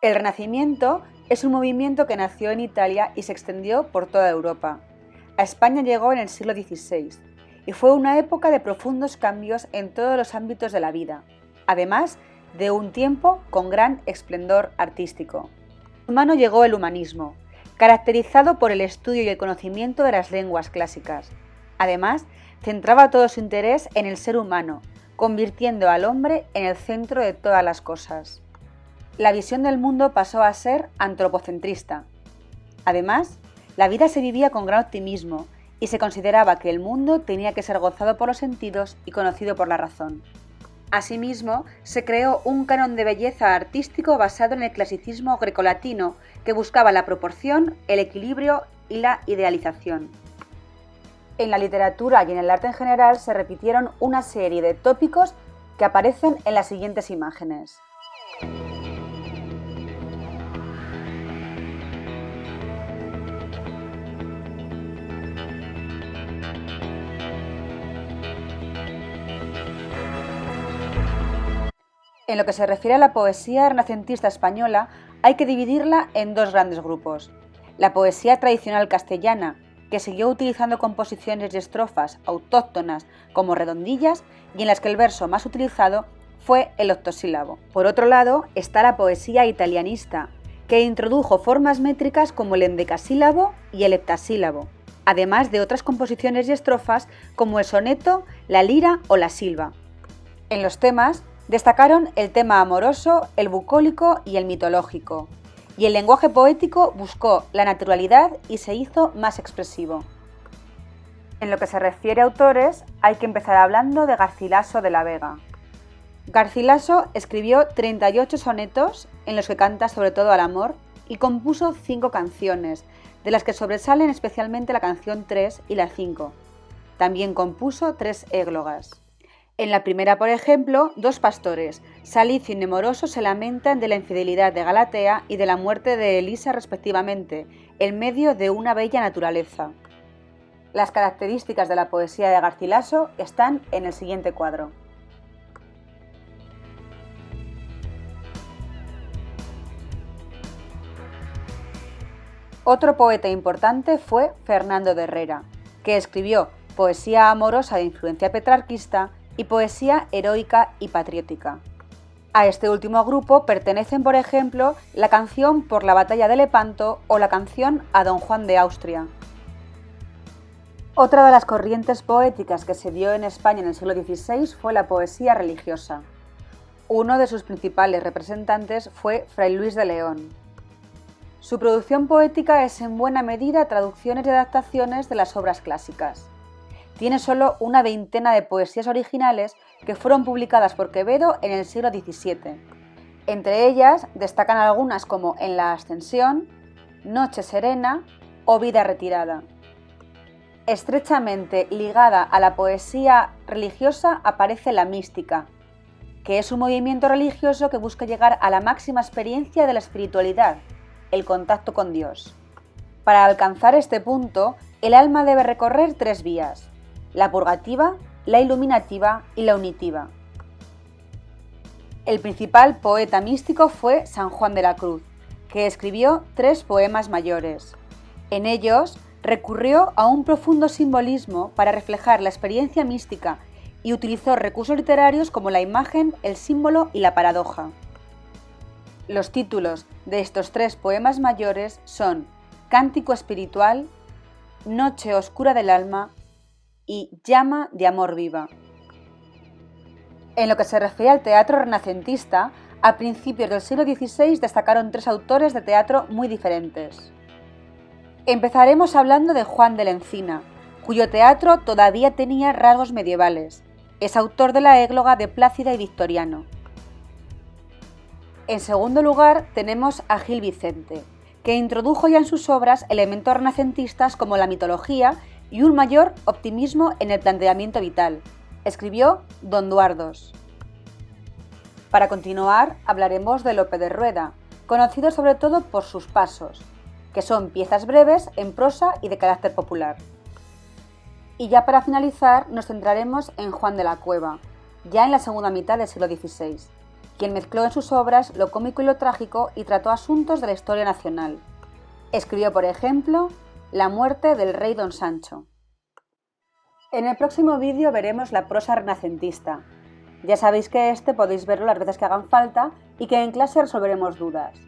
El Renacimiento es un movimiento que nació en Italia y se extendió por toda Europa. A España llegó en el siglo XVI y fue una época de profundos cambios en todos los ámbitos de la vida, además de un tiempo con gran esplendor artístico. Humano llegó el humanismo, caracterizado por el estudio y el conocimiento de las lenguas clásicas. Además, centraba todo su interés en el ser humano, convirtiendo al hombre en el centro de todas las cosas. La visión del mundo pasó a ser antropocentrista. Además, la vida se vivía con gran optimismo y se consideraba que el mundo tenía que ser gozado por los sentidos y conocido por la razón. Asimismo, se creó un canon de belleza artístico basado en el clasicismo grecolatino que buscaba la proporción, el equilibrio y la idealización. En la literatura y en el arte en general se repitieron una serie de tópicos que aparecen en las siguientes imágenes. En lo que se refiere a la poesía renacentista española, hay que dividirla en dos grandes grupos. La poesía tradicional castellana, que siguió utilizando composiciones y estrofas autóctonas como redondillas y en las que el verso más utilizado fue el octosílabo. Por otro lado, está la poesía italianista, que introdujo formas métricas como el endecasílabo y el heptasílabo, además de otras composiciones y estrofas como el soneto, la lira o la silva. En los temas, destacaron el tema amoroso, el bucólico y el mitológico, y el lenguaje poético buscó la naturalidad y se hizo más expresivo. En lo que se refiere a autores, hay que empezar hablando de Garcilaso de la Vega. Garcilaso escribió 38 sonetos en los que canta sobre todo al amor y compuso 5 canciones, de las que sobresalen especialmente la canción 3 y la 5. También compuso 3 églogas. En la primera, por ejemplo, 2 pastores, Salicio y Nemoroso, se lamentan de la infidelidad de Galatea y de la muerte de Elisa respectivamente, en medio de una bella naturaleza. Las características de la poesía de Garcilaso están en el siguiente cuadro. Otro poeta importante fue Fernando de Herrera, que escribió poesía amorosa de influencia petrarquista y poesía heroica y patriótica. A este último grupo pertenecen, por ejemplo, la canción Por la batalla de Lepanto o la canción A Don Juan de Austria. Otra de las corrientes poéticas que se dio en España en el siglo XVI fue la poesía religiosa. Uno de sus principales representantes fue Fray Luis de León. Su producción poética es en buena medida traducciones y adaptaciones de las obras clásicas. Tiene solo una veintena de poesías originales que fueron publicadas por Quevedo en el siglo XVII. Entre ellas destacan algunas como En la Ascensión, Noche Serena o Vida Retirada. Estrechamente ligada a la poesía religiosa aparece la mística, que es un movimiento religioso que busca llegar a la máxima experiencia de la espiritualidad, el contacto con Dios. Para alcanzar este punto, el alma debe recorrer 3 vías: la purgativa, la iluminativa y la unitiva. El principal poeta místico fue San Juan de la Cruz, que escribió 3 poemas mayores. En ellos recurrió a un profundo simbolismo para reflejar la experiencia mística y utilizó recursos literarios como la imagen, el símbolo y la paradoja. Los títulos de estos 3 poemas mayores son Cántico espiritual, Noche oscura del alma y Llama de amor viva. En lo que se refiere al teatro renacentista, a principios del siglo XVI destacaron 3 autores de teatro muy diferentes. Empezaremos hablando de Juan de la Encina, cuyo teatro todavía tenía rasgos medievales. Es autor de la égloga de Plácida y Victoriano. En segundo lugar tenemos a Gil Vicente, que introdujo ya en sus obras elementos renacentistas como la mitología y un mayor optimismo en el planteamiento vital. Escribió Don Duardos. Para continuar, hablaremos de Lope de Rueda, conocido sobre todo por sus pasos, que son piezas breves, en prosa y de carácter popular. Y ya para finalizar, nos centraremos en Juan de la Cueva, ya en la segunda mitad del siglo XVI, quien mezcló en sus obras lo cómico y lo trágico y trató asuntos de la historia nacional. Escribió, por ejemplo, La muerte del rey Don Sancho. En el próximo vídeo veremos la prosa renacentista. Ya sabéis que podéis verlo las veces que hagan falta y que en clase resolveremos dudas.